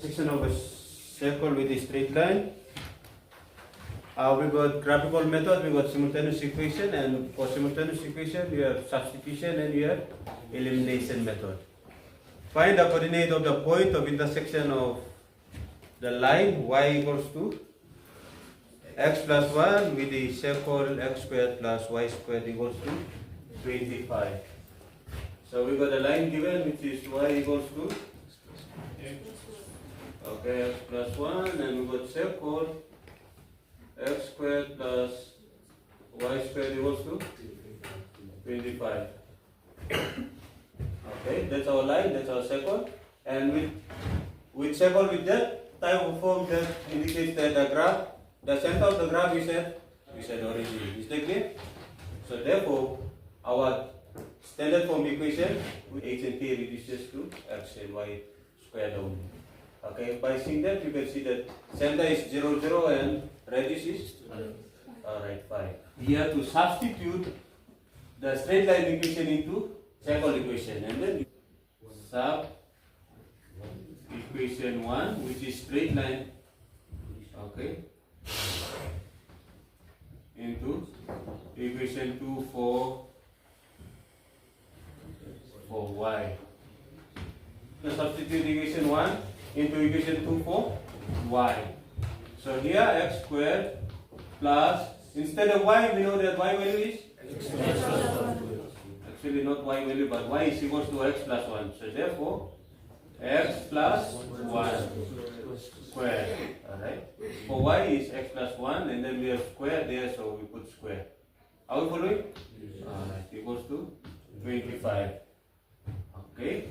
section of a circle with a straight line. We got graphical method, we got simultaneous equation, and for simultaneous equation you have substitution and you have elimination method. Find the coordinate of the point of intersection of the line y equals to x plus 1 with the circle x squared plus y squared equals to 25. So we got a line given which is y equals to x plus 1, and we got circle x squared plus y squared equals to 25. Okay, that's our line, that's our circle, and with circle with that type of form that indicates that the graph, the center of the graph is at origin. Is that clear? So therefore, our standard form equation with h and k reduces to x and y squared only. Okay, by seeing that you can see that center is 0, 0 and radius is alright, 5. Here to substitute the straight line equation into circle equation, and then sub equation 1 which is straight line, okay, into equation 2 for y. So substitute equation 1 into equation 2 for y. So here x squared plus, instead of y we know that y value is x plus 1. Actually not y value but y is equals to x plus 1. So therefore x plus 1 square. Alright. For y is x plus 1 and then we have square there, so we put square. Are we following? Alright, equals to 25. Okay.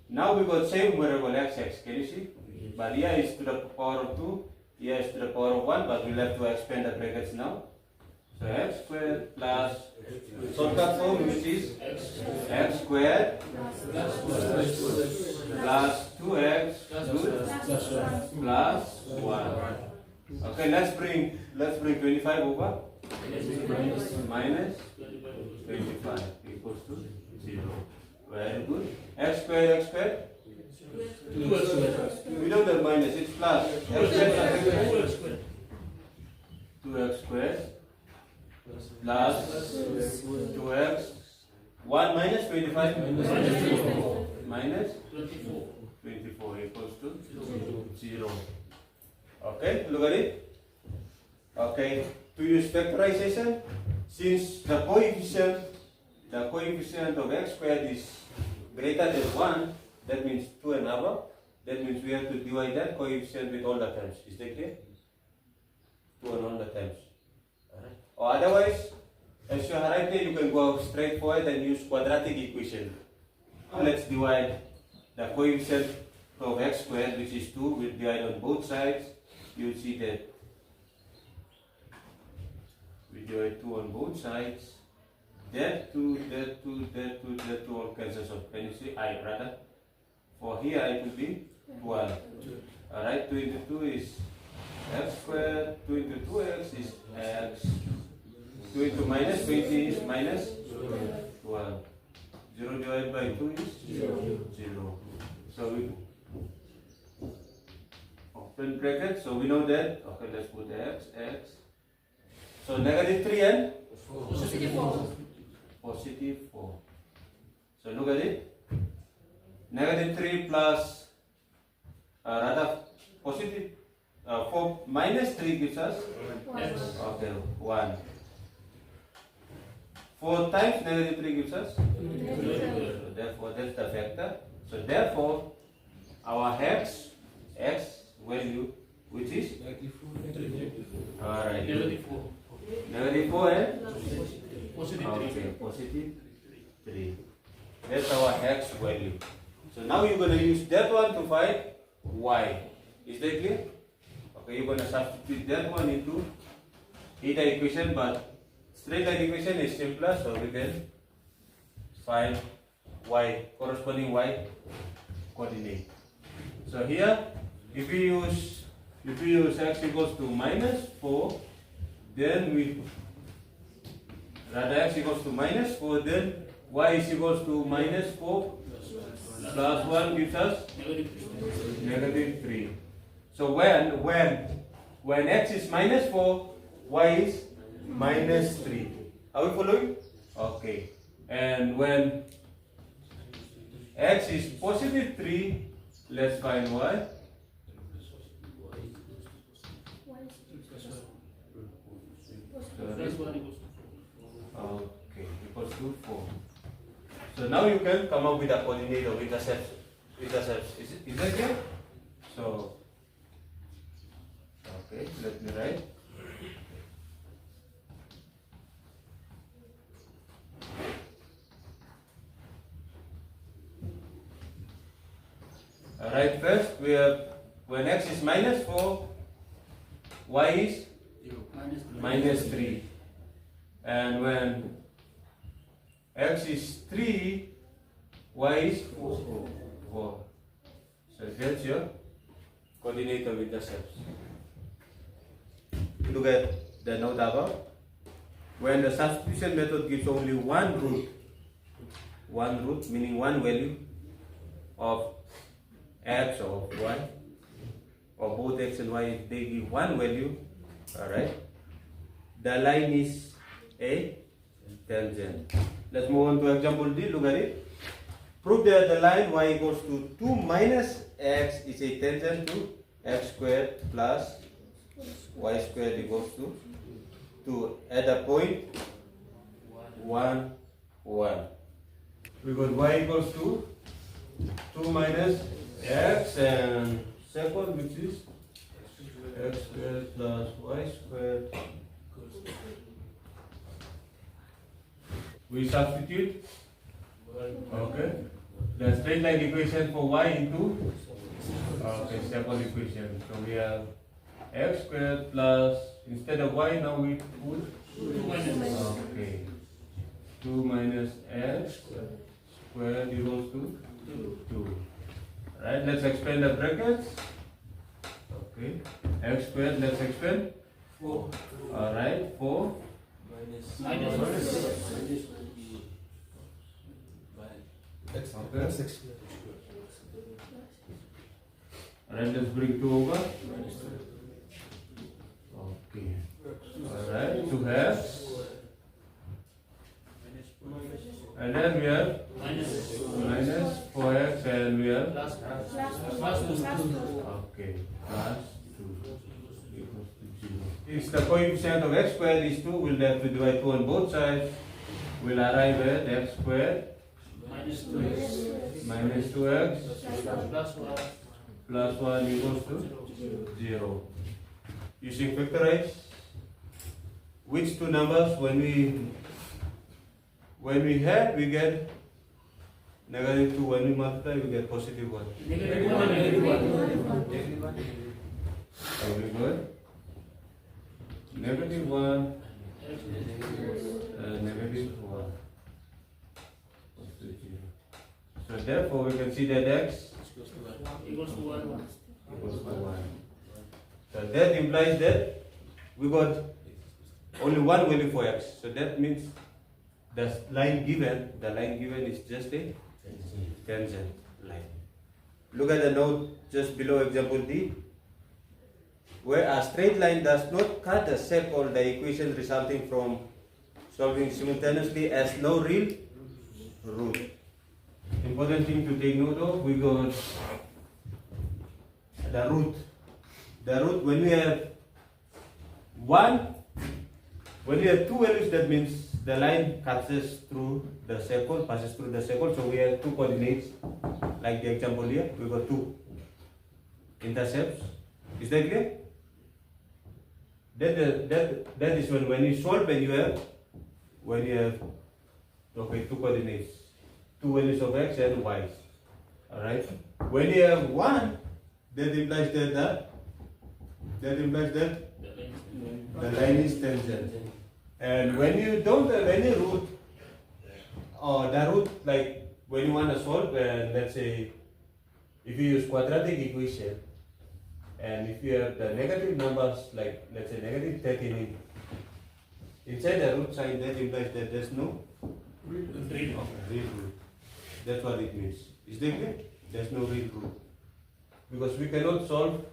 Now we got same variable xx, can you see? But here is to the power of 2, here is to the power of 1, but we'll have to expand the brackets now. So x squared plus shortcut form which is x squared plus 2x plus 1. Okay, let's bring 25 over minus 25 equals to 0. Very good. X squared. We don't have minus, it's plus. X squared plus 2x squared plus 2x. 1 minus 25 minus 24 equals to 0. Okay, look at it. Okay, to use factorization, since the coefficient of x squared is greater than 1, that means 2 and above, that means we have to divide that coefficient with all the terms. Is that clear? 2 and all the terms. Alright. Or otherwise, as you arrive there, you can go straight forward and use quadratic equation. Let's divide the coefficient of x squared, which is 2, we'll divide on both sides. You will see that we divide 2 on both sides. That 2 all cancels off. Can you see? I rather. For here it will be 12. Alright, 2 into 2 is x squared, 2 into 2x is x. 2 into minus 20 is minus 12. 0 divided by 2 is 0. So we open bracket, so we know that. Okay, let's put x. So negative 3 and positive 4. So look at it. Negative 3 plus, rather positive 4 minus 3 gives us okay, 1. 4 times negative 3 gives us 2. So therefore that's the factor. So therefore our x value, which is alright, negative 4 and positive 3. That's our x value. So now you're going to use that one to find y. Is that clear? Okay, you're going to substitute that one into either equation, but straight line equation is simpler, so we can find y, corresponding y coordinate. So here, if we use x equals to minus 4, then x equals to minus 4, then y is equals to minus 4 plus 1 gives us negative 3. So when x is minus 4, y is minus 3. Are we following? Okay. And when x is positive 3, let's find y. Okay, equals to 4. So now you can come up with a coordinate of intercepts. Is that clear? So, okay, let me write. Alright, first we have when x is minus 4, y is minus 3. And when x is 3, y is 4. So that's your coordinate of intercepts. Look at the note above. When the substitution method gives only one root meaning one value of x or of y, or both x and y, they give one value, alright, the line is a tangent. Let's move on to example D. Look at it. Prove that the line y equals to 2 minus x is a tangent to x squared plus y squared equals to 2 at the point 1, 1. We got y equals to 2 minus x and second, which is x squared plus y squared. We substitute, okay, the straight line equation for y into, okay, second equation. So we have x squared plus, instead of y now we put 2 minus, okay, 2 minus x squared equals to 2. Right, let's expand the brackets. Okay, x squared, let's expand 4. Alright, 4 minus. Okay. Alright, let's bring 2 over. Okay. Alright, 2x. And then we have minus 4x and we have plus 2. Okay, plus 2 equals to 0. If the coefficient of x squared is 2, we'll have to divide 2 on both sides. We'll arrive at x squared minus 2x plus 1 equals to 0. Using factorize, which two numbers when we add, we get negative 2. When we multiply, we get positive 1. Negative 1. Negative 1. Very good. Negative 1. Negative 1. So therefore, we can see that x Equals to 1. equals to 1. So that implies that we got only one value for x. So that means the line given is just a tangent line. Look at the note just below example D, where a straight line does not cut the set or the equation resulting from solving simultaneously as no real root. Important thing to take note of, we got the root. The root, when we have two values, that means the line passes through the circle, so we have two coordinates, like the example here, we got 2 intercepts. Is that clear? That is when you solve and you have okay, 2 coordinates, 2 values of x and y. Alright? When you have 1, that implies that the line is tangent. And when you don't have any root, or the root, like when you want to solve, let's say if you use quadratic equation, and if you have the negative numbers, like let's say negative 13 inside the root sign, that implies that there's no real root. That's what it means. Is that clear? There's no real root. Because we cannot solve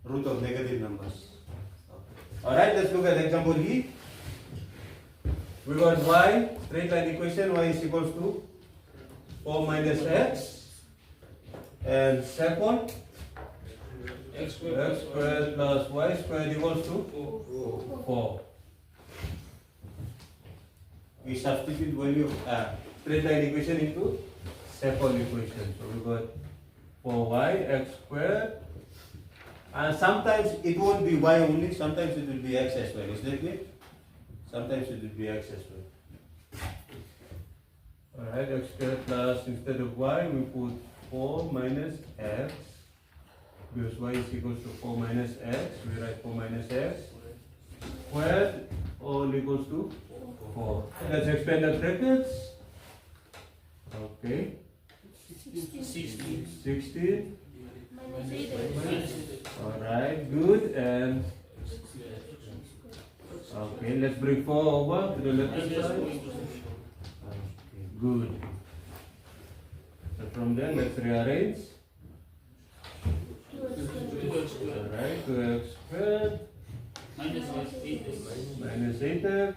root of negative numbers. Alright, let's look at example E. We got y, straight line equation, y is equals to 4 minus x. And second, X x squared plus y squared equals to 4. We substitute value of straight line equation into second equation. So we got 4y x squared. And sometimes it won't be y only, sometimes it will be x as well. Is that clear? Sometimes it will be x as well. Alright, x squared plus, instead of y, we put 4 minus x. Because y is equals to 4 minus x, we write 4 minus x squared, all equals to 4. Let's expand the brackets. Okay, 16. Alright, good. And okay, let's bring 4 over to the left side. Okay, good. So from there, let's rearrange. Alright, 2x squared minus 8x minus 8x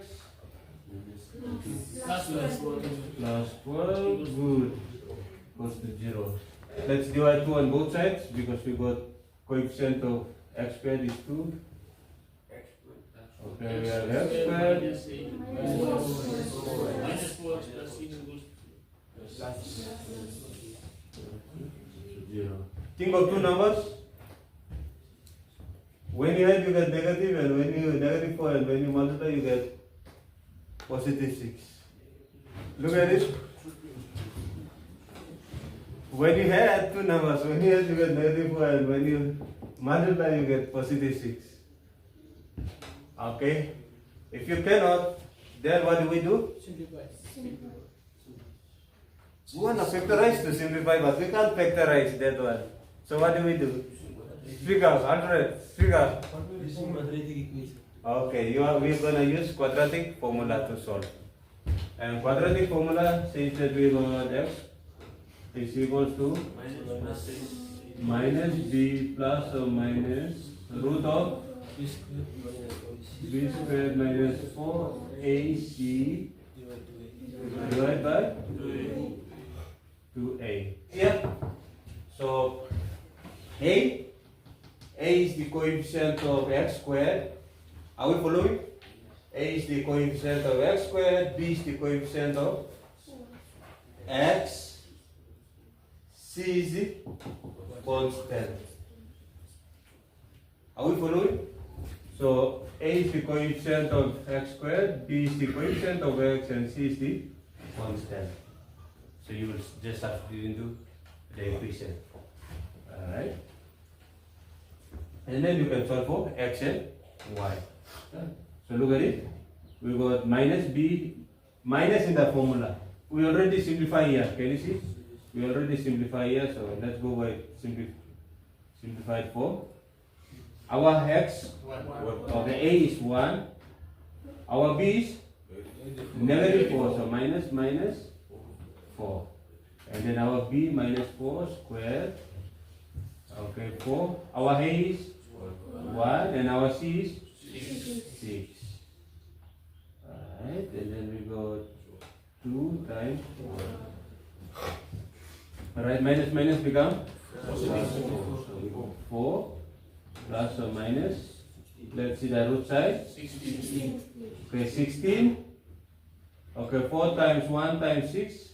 plus 12, good, equals to 0. Let's divide 2 on both sides because we got coefficient of x squared is 2. Okay, we have x squared minus 8 minus 4x plus 6 equals 0. Think of two numbers. When you add, you get negative, and when you negative 4, and when you multiply, you get positive 6. Look at it. When you add two numbers, when you add, you get negative 4, and when you multiply, you get positive 6. Okay? If you cannot, then what do? We want to factorize to simplify, but we can't factorize that one. So what do? Figure, 100, figure. Okay, we're going to use quadratic formula to solve. And quadratic formula says that we got x is equals to minus b plus or minus root of b squared minus 4ac divided by 2a. Yeah. So a is the coefficient of x squared. Are we following? A is the coefficient of x squared, b is the coefficient of x, c is the constant. Are we following? So a is the coefficient of x squared, b is the coefficient of x, and c is the constant. So you will just substitute into the equation. Alright. And then you can solve for x and y. So look at it. We got minus b, minus in the formula. We already simplify here. Can you see? We already simplify here. So let's go by simplified form. Our x, okay, a is 1. Our b is negative 4. So minus 4. And then our b minus 4 squared. Okay, 4. Our a is 1 and our c is 6. Alright, and then we got 2 times 1. Alright, minus become 4. So we got 4 plus or minus. Let's see the root side. 16. Okay, 16. Okay, 4 times 1 times 6.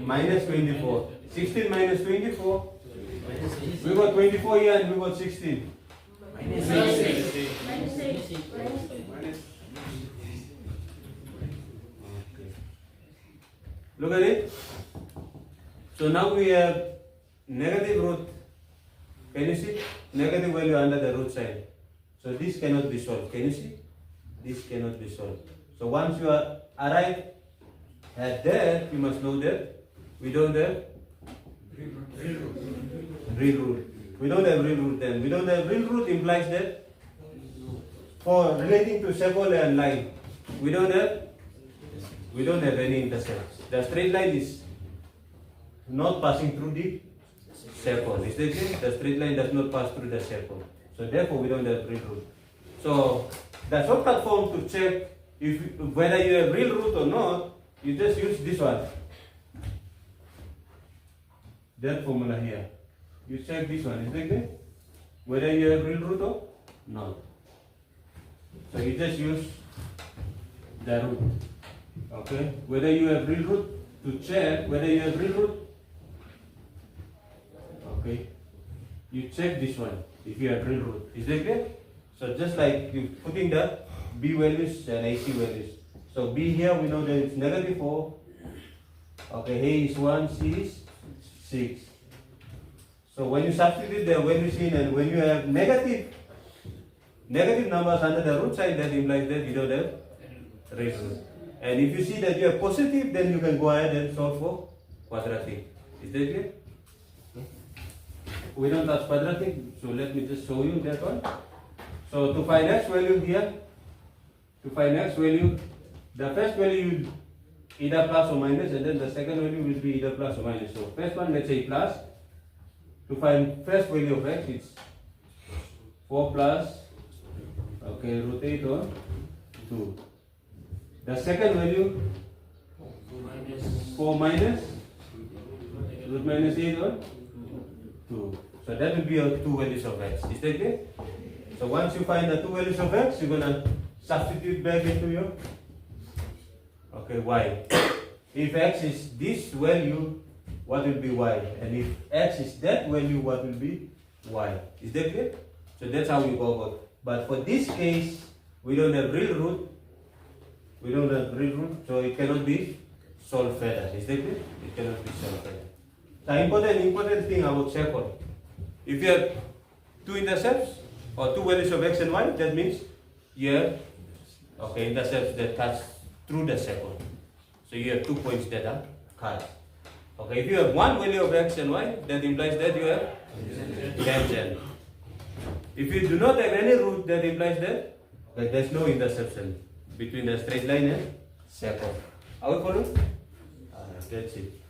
Minus 24. 16 minus 24. We got 24 here and we got 16. Okay. Look at it. So now we have negative root. Can you see? Negative value under the root side. So this cannot be solved. Can you see? This cannot be solved. So once you arrive at that, you must know that we don't have real root. We don't have real root then. We don't have real root implies that for relating to Sheffield and line, we don't have any intercepts. the straight line is not passing through the circle. Is that clear? The straight line does not pass through the circle. So therefore we don't have real root. So the shortcut form to check if whether you have real root or not, you just use this one. That formula here. You check this one, is that clear? Whether you have real root or not. So you just use the root. Okay? Whether you have real root, to check whether you have real root. Okay? You check this one if you have real root. Is that clear? So just like you putting the B values and AC values. So B here we know that it's negative 4. Okay, A is 1, C is 6. So when you substitute the values in and when you have negative numbers under the root sign, that implies that you don't have real root. And if you see that you have positive, then you can go ahead and solve for quadratic. Is that clear? We don't touch quadratic, so let me just show you that one. So to find x value here, the first value either plus or minus, and then the second value will be either plus or minus. So first one, let's say plus. To find first value of x, it's 4 plus, okay, root 8 on 2. The second value, 4 minus, root minus 8 on 2. So that will be your two values of x. Is that clear? So once you find the two values of x, you're gonna substitute back into your y. If x is this value, what will be y? And if x is that value, what will be y? Is that clear? So that's how we go about. But for this case, we don't have real root. So it cannot be solved further. Is that clear? It cannot be solved further. The important thing about circle. If you have two intercepts or two values of x and y, that means you have intercepts that touch through the circle. So you have 2 points that are cut. Okay, if you have one value of x and y, that implies that you have tangent. If you do not have any root, that implies that there is no intersection between the straight line and circle. Are we following? That's it.